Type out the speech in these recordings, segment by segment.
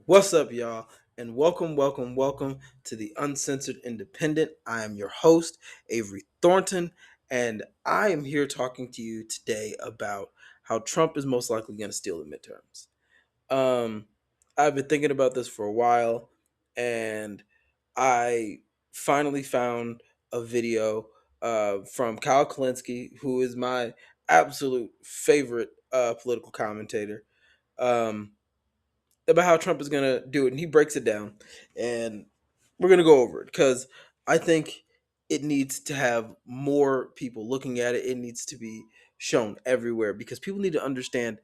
What's up, y'all? And welcome to the Uncensored Independent. I am your host, Avery Thornton, and I am here talking to you today about how Trump is most likely going to steal the midterms. Um, I've been thinking about this for a while, and I finally found a video from Kyle Kulinski, who is my absolute favorite political commentator. Um, about how Trump is gonna do it, and he breaks it down, and we're gonna go over it because I think it needs to have more people looking at it. It needs to be shown everywhere because people need to understand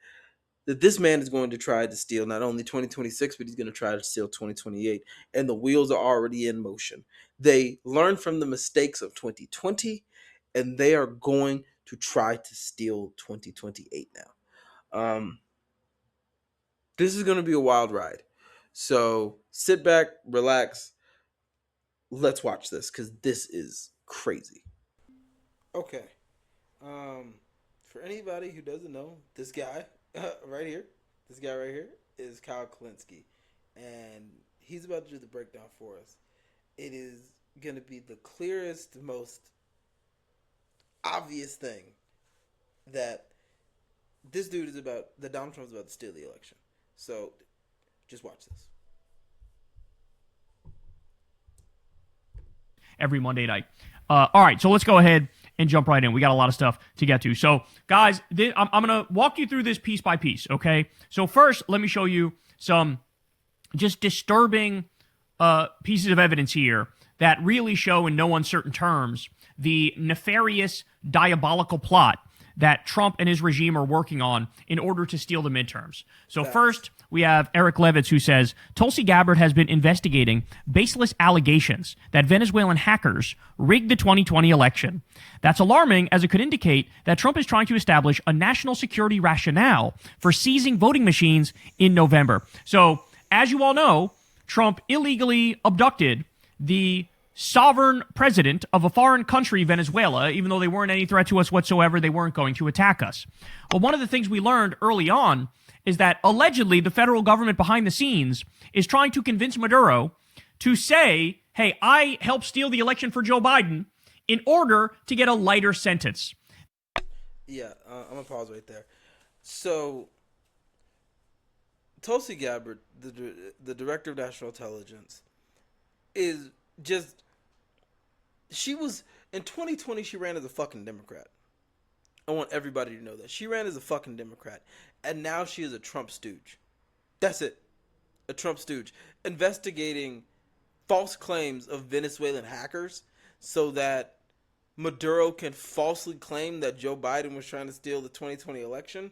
that this man is going to try to steal not only 2026, but he's going to try to steal 2028, and the wheels are already in motion. They learned from the mistakes of 2020, and they are going to try to steal 2028 now. This is going to be a wild ride. So sit back, relax. Let's watch this because this is crazy. Okay. Um, for anybody who doesn't know, this guy right here, this guy right here is Kyle Kulinski, and he's about to do the breakdown for us. It is going to be the clearest, most obvious thing that this dude is about, that Donald Trump's about to steal the election. So just watch this. Every Monday night. All right, so let's go ahead and jump right in. We got a lot of stuff to get to. So, guys, I'm going to walk you through this piece by piece, okay? So first, let me show you some just disturbing pieces of evidence here that really show in no uncertain terms the nefarious, diabolical plot that Trump and his regime are working on in order to steal the midterms. So first, we have Eric Levitz, who says, Tulsi Gabbard has been investigating baseless allegations that Venezuelan hackers rigged the 2020 election. That's alarming, as it could indicate that Trump is trying to establish a national security rationale for seizing voting machines in November. So, as you all know, Trump illegally abducted the sovereign president of a foreign country, Venezuela. Even though they weren't any threat to us whatsoever, they weren't going to attack us. Well, one of the things we learned early on is that allegedly the federal government behind the scenes is trying to convince Maduro to say, hey, I helped steal the election for Joe Biden in order to get a lighter sentence. Yeah, I'm going to pause right there. So, Tulsi Gabbard, the director of national intelligence, is just, she was, in 2020, she ran as a fucking Democrat. I want everybody to know that. She ran as a fucking Democrat. And now she is a Trump stooge. That's it. A Trump stooge. Investigating false claims of Venezuelan hackers so that Maduro can falsely claim that Joe Biden was trying to steal the 2020 election.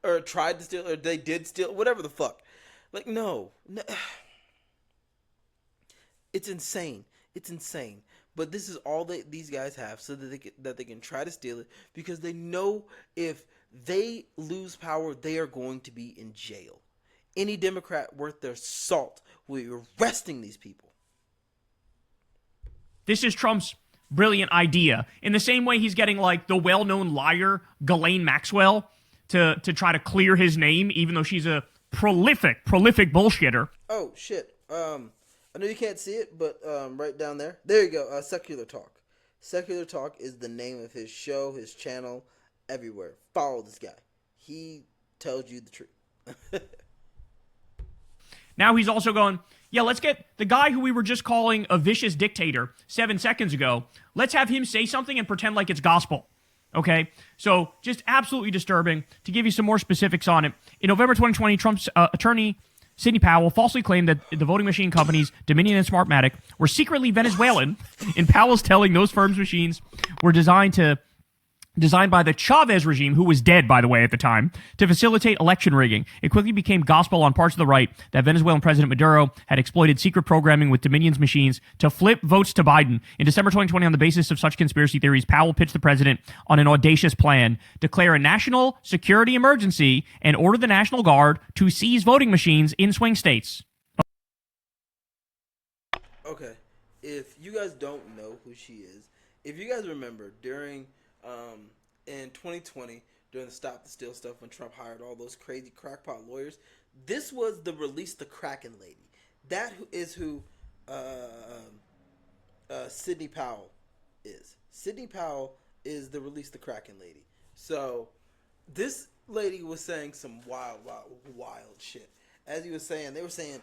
Or tried to steal, or they did steal, whatever the fuck. Like, no. It's insane. It's insane. But this is all these guys have so that they can try to steal it because they know if they lose power, they are going to be in jail. Any Democrat worth their salt will be arresting these people. This is Trump's brilliant idea. In the same way he's getting like the well-known liar Ghislaine Maxwell to try to clear his name, even though she's a prolific bullshitter. Oh, shit. I know you can't see it, but right down there. There you go. Secular Talk. Secular Talk is the name of his show, his channel, everywhere. Follow this guy. He tells you the truth. Now he's also going, yeah, let's get the guy who we were just calling a vicious dictator 7 seconds ago. Let's have him say something and pretend like it's gospel. Okay, so just absolutely disturbing. To give you some more specifics on it, in November 2020, Trump's attorney Sidney Powell falsely claimed that the voting machine companies Dominion and Smartmatic were secretly Venezuelan, and Powell's telling those firms' machines were designed by the Chavez regime, who was dead, by the way, at the time, to facilitate election rigging. It quickly became gospel on parts of the right that Venezuelan President Maduro had exploited secret programming with Dominion's machines to flip votes to Biden. In December 2020, on the basis of such conspiracy theories, Powell pitched the president on an audacious plan: declare a national security emergency and order the National Guard to seize voting machines in swing states. Okay, if you guys don't know who she is, if you guys remember during in 2020 during the Stop the Steal stuff when Trump hired all those crazy crackpot lawyers. This was the Release the Kraken lady. That is who Sidney Powell is. Sidney Powell is the Release the Kraken lady. So this lady was saying some wild shit. As he was saying, they were saying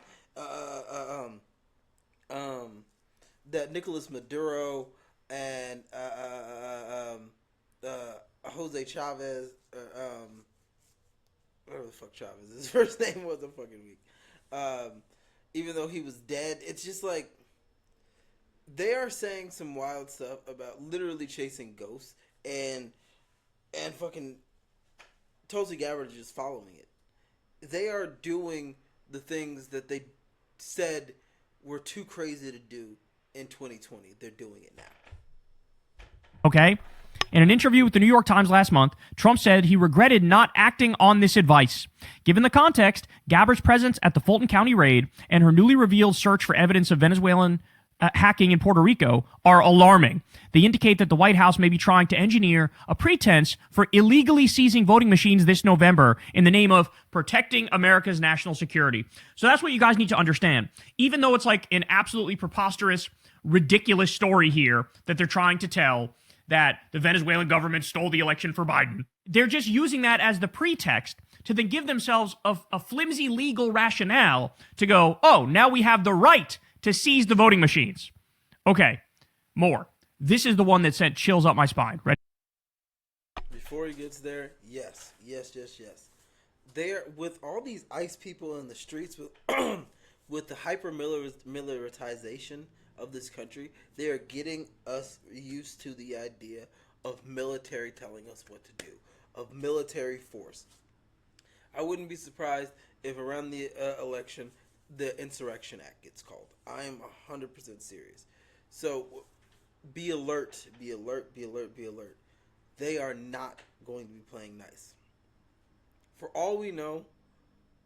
that Nicolas Maduro and Jose Chavez, whatever the fuck Chavez, his first name was a fucking week. Even though he was dead, it's just like they are saying some wild stuff about literally chasing ghosts and fucking Tulsi Gabbard is just following it. They are doing the things that they said were too crazy to do in 2020. They're doing it now. Okay? In an interview with the New York Times last month, Trump said he regretted not acting on this advice. Given the context, Gabbard's presence at the Fulton County raid and her newly revealed search for evidence of Venezuelan hacking in Puerto Rico are alarming. They indicate that the White House may be trying to engineer a pretense for illegally seizing voting machines this November in the name of protecting America's national security. So that's what you guys need to understand. Even though it's like an absolutely preposterous, ridiculous story here that they're trying to tell, that the Venezuelan government stole the election for Biden, they're just using that as the pretext to then give themselves a flimsy legal rationale to go, oh, now we have the right to seize the voting machines. Okay, more. This is the one that sent chills up my spine. Ready? Before he gets there, yes. There, with all these ICE people in the streets, with with the hyper militarization of this country, they are getting us used to the idea of military telling us what to do, of military force. I wouldn't be surprised if around the election, the Insurrection Act gets called. I am 100% serious. So be alert, be alert, be alert, be alert. They are not going to be playing nice. For all we know,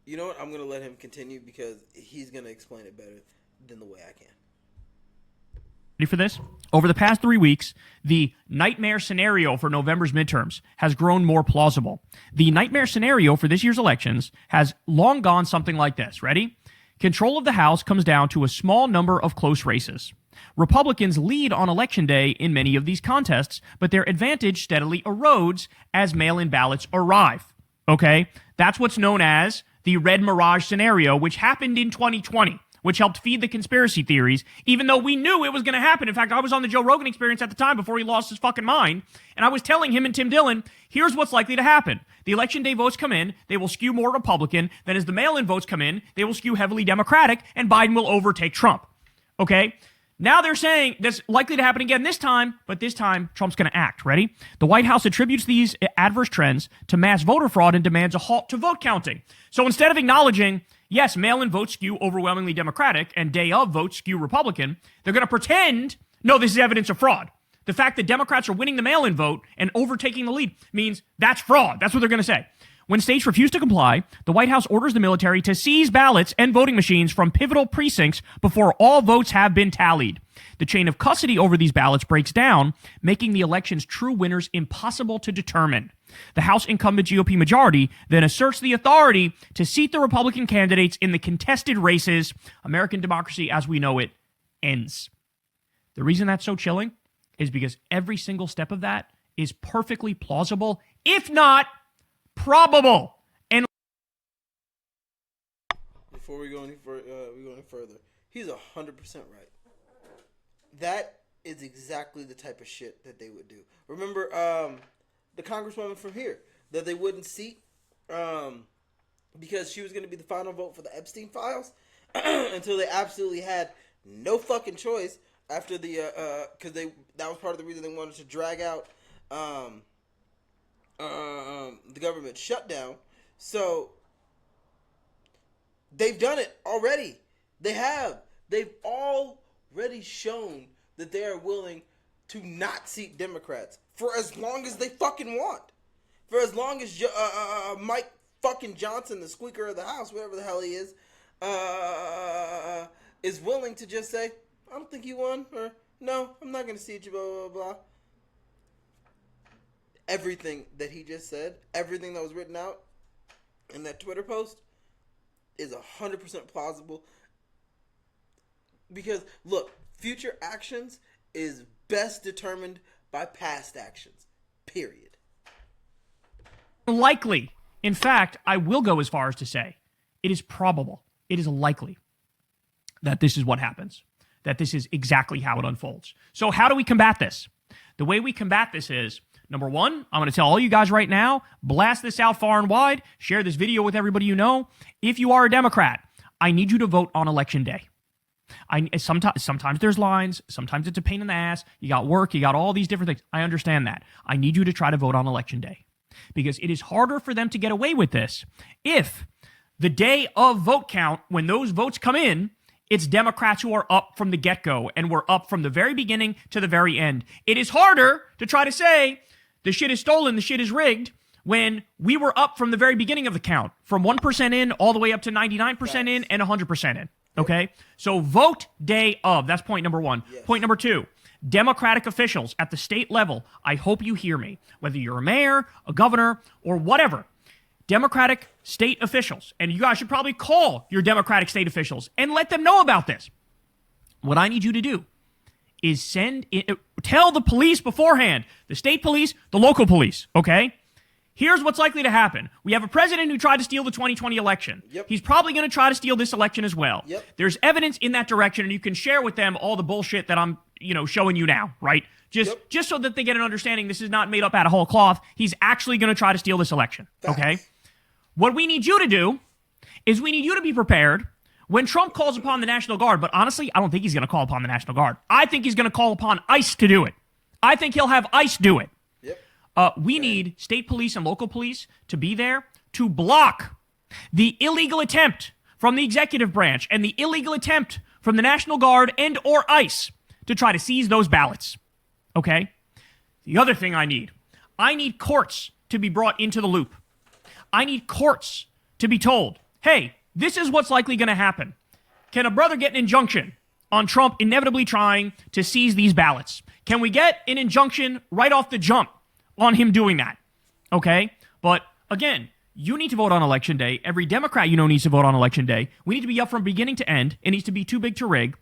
you know what? I'm going to let him continue because he's going to explain it better than the way I can. Ready for this? Over the past 3 weeks, the nightmare scenario for November's midterms has grown more plausible. The nightmare scenario for this year's elections has long gone something like this. Ready? Control of the House comes down to a small number of close races. Republicans lead on Election Day in many of these contests, but their advantage steadily erodes as mail-in ballots arrive. Okay? That's what's known as the Red Mirage scenario, which happened in 2020. Which helped feed the conspiracy theories, even though we knew it was going to happen. In fact, I was on the Joe Rogan Experience at the time before he lost his fucking mind, and I was telling him and Tim Dillon, here's what's likely to happen. The election day votes come in, they will skew more Republican. Then as the mail-in votes come in, they will skew heavily Democratic, and Biden will overtake Trump. Okay? Now they're saying that's likely to happen again this time, but this time Trump's going to act. Ready? The White House attributes these adverse trends to mass voter fraud and demands a halt to vote counting. So instead of acknowledging, yes, mail-in votes skew overwhelmingly Democratic and day of votes skew Republican, they're going to pretend, no, this is evidence of fraud. The fact that Democrats are winning the mail-in vote and overtaking the lead means that's fraud. That's what they're going to say. When states refuse to comply, the White House orders the military to seize ballots and voting machines from pivotal precincts before all votes have been tallied. The chain of custody over these ballots breaks down, making the election's true winners impossible to determine. The House incumbent GOP majority then asserts the authority to seat the Republican candidates in the contested races. American democracy as we know it ends. The reason that's so chilling is because every single step of that is perfectly plausible, if not probable. And before we go any further, he's 100% right. That is exactly the type of shit that they would do. Remember, the congresswoman from here that they wouldn't seat because she was going to be the final vote for the Epstein files until they absolutely had no fucking choice after the because that was part of the reason they wanted to drag out the government shutdown. So they've done it already. They've already shown that they are willing to not seat Democrats for as long as they fucking want. For as long as Mike fucking Johnson, the Squeaker of the House, whatever the hell he is willing to just say, I don't think you won, or no, I'm not going to seat you, blah, blah, blah. everything that he just said, everything that was written out in that Twitter post is 100% plausible. Because look, future actions is best determined by past actions. Period. Likely. In fact, I will go as far as to say it is probable, it is likely that this is what happens, that this is exactly how it unfolds. So, how do we combat this? The way we combat this is number one, I'm going to tell all you guys right now, blast this out far and wide, share this video with everybody you know. If you are a Democrat, I need you to vote on election day. Sometimes there's lines, sometimes it's a pain in the ass. You got work, you got all these different things. I understand that. I need you to try to vote on election day because it is harder for them to get away with this if the day of vote count, when those votes come in, it's Democrats who are up from the get-go and we're up from the very beginning to the very end. It is harder to try to say the shit is stolen, the shit is rigged, when we were up from the very beginning of the count, from 1% in all the way up to 99% in and 100% in. Okay? So vote day of. That's point number one. Yes. Point number two, Democratic officials at the state level, I hope you hear me, whether you're a mayor, a governor, or whatever, Democratic state officials, and you guys should probably call your Democratic state officials and let them know about this. What I need you to do is tell the police beforehand, the state police, the local police, okay? Here's what's likely to happen. We have a president who tried to steal the 2020 election. Yep. He's probably going to try to steal this election as well. Yep. There's evidence in that direction, and you can share with them all the bullshit that I'm, showing you now, right? Just so that they get an understanding this is not made up out of whole cloth. He's actually going to try to steal this election, okay? What we need you to do is we need you to be prepared when Trump calls upon the National Guard. But honestly, I don't think he's going to call upon the National Guard. I think he's going to call upon ICE to do it. I think he'll have ICE do it. We need state police and local police to be there to block the illegal attempt from the executive branch and the illegal attempt from the National Guard and or ICE to try to seize those ballots. Okay? The other thing I need courts to be brought into the loop. I need courts to be told, hey, this is what's likely going to happen. Can a brother get an injunction on Trump inevitably trying to seize these ballots? Can we get an injunction right off the jump on him doing that? Okay? But again, you need to vote on election day. Every Democrat needs to vote on election day. We need to be up from beginning to end. It needs to be too big to rig.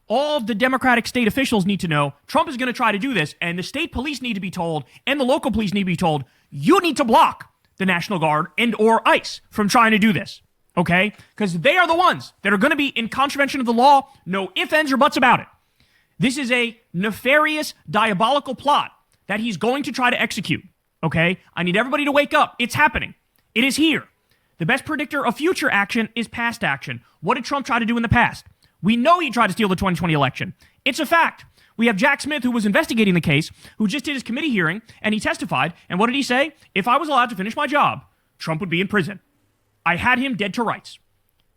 All of the Democratic state officials need to know Trump is going to try to do this, and the state police need to be told, and the local police need to be told, you need to block the National Guard and or ICE from trying to do this. Okay? Because they are the ones that are going to be in contravention of the law. No ifs, ands, or buts about it. This is a nefarious, diabolical plot that he's going to try to execute. Okay? I need everybody to wake up. It's happening. It is here. The best predictor of future action is past action. What did Trump try to do in the past? We know he tried to steal the 2020 election. It's a fact. We have Jack Smith, who was investigating the case, who just did his committee hearing, and he testified. And what did he say? If I was allowed to finish my job, Trump would be in prison. I had him dead to rights.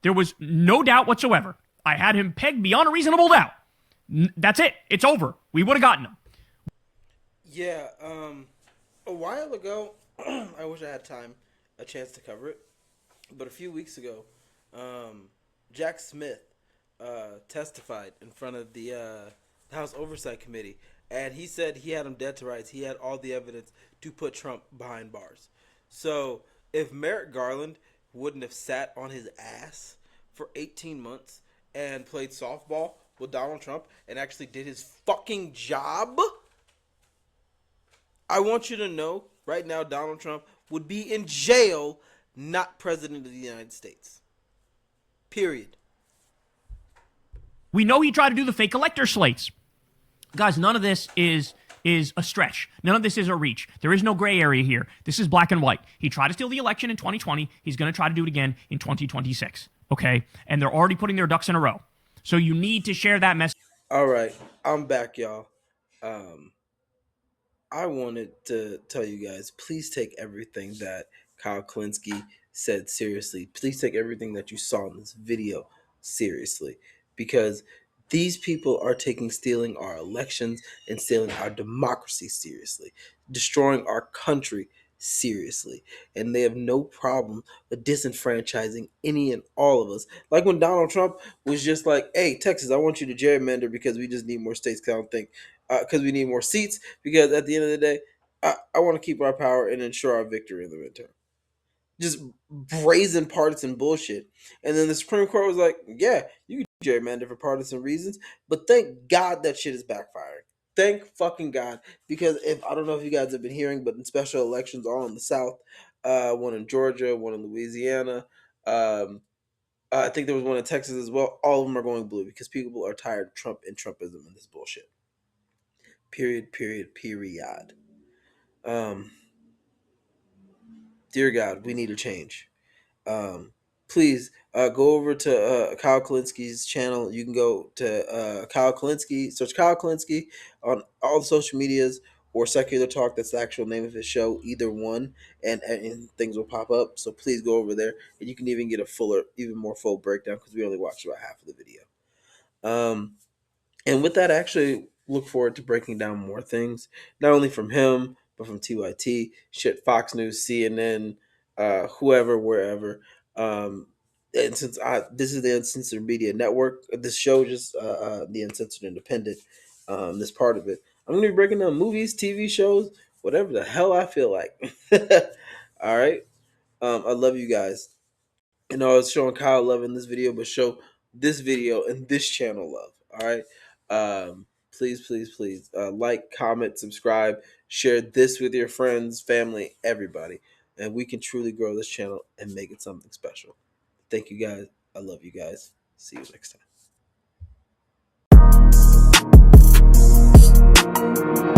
There was no doubt whatsoever. I had him pegged beyond a reasonable doubt. That's it. It's over. We would have gotten him. Yeah, a while ago, I wish I had a chance to cover it, but a few weeks ago, Jack Smith testified in front of the House Oversight Committee, and he said he had him dead to rights. He had all the evidence to put Trump behind bars. So if Merrick Garland wouldn't have sat on his ass for 18 months and played softball with Donald Trump and actually did his fucking job, I want you to know right now Donald Trump would be in jail, not president of the United States. Period. We know he tried to do the fake elector slates. Guys, none of this is a stretch. None of this is a reach. There is no gray area here. This is black and white. He tried to steal the election in 2020. He's going to try to do it again in 2026. Okay? And they're already putting their ducks in a row. So you need to share that message. All right. I'm back, y'all. I wanted to tell you guys, please take everything that Kyle Kulinski said seriously. Please take everything that you saw in this video seriously, because these people are taking stealing our elections and stealing our democracy seriously, destroying our country seriously, and they have no problem with disenfranchising any and all of us. Like when Donald Trump was just like, hey, Texas, I want you to gerrymander because we just need more states, because I don't think because we need more seats, because at the end of the day, I want to keep our power and ensure our victory in the midterm. Just brazen partisan bullshit. And then the Supreme Court was like, yeah, you can gerrymander for partisan reasons, but thank God that shit is backfiring. Thank fucking God. Because if I don't know if you guys have been hearing, but in special elections all in the South, one in Georgia, one in Louisiana, I think there was one in Texas as well. All of them are going blue because people are tired of Trump and Trumpism and this bullshit. Period, period, period. Um, Dear God, we need a change. Please go over to Kyle Kulinski's channel. You can go to Kyle Kulinski, search Kyle Kulinski on all the social medias, or Secular Talk. That's the actual name of his show. Either one, and things will pop up. So please go over there, and you can even get a fuller, even more full breakdown because we only watched about half of the video. Um, and with that, I actually look forward to breaking down more things, not only from him, but from TYT, shit, Fox News, CNN, whoever, wherever. And since this is the Uncensored Media Network, this show just the Uncensored Independent, this part of it, I'm gonna be breaking down movies, TV shows, whatever the hell I feel like. All right. I love you guys. And I was showing Kyle love in this video, but show this video and this channel love. All right. Please, please, please like, comment, subscribe, share this with your friends, family, everybody. And we can truly grow this channel and make it something special. Thank you guys. I love you guys. See you next time.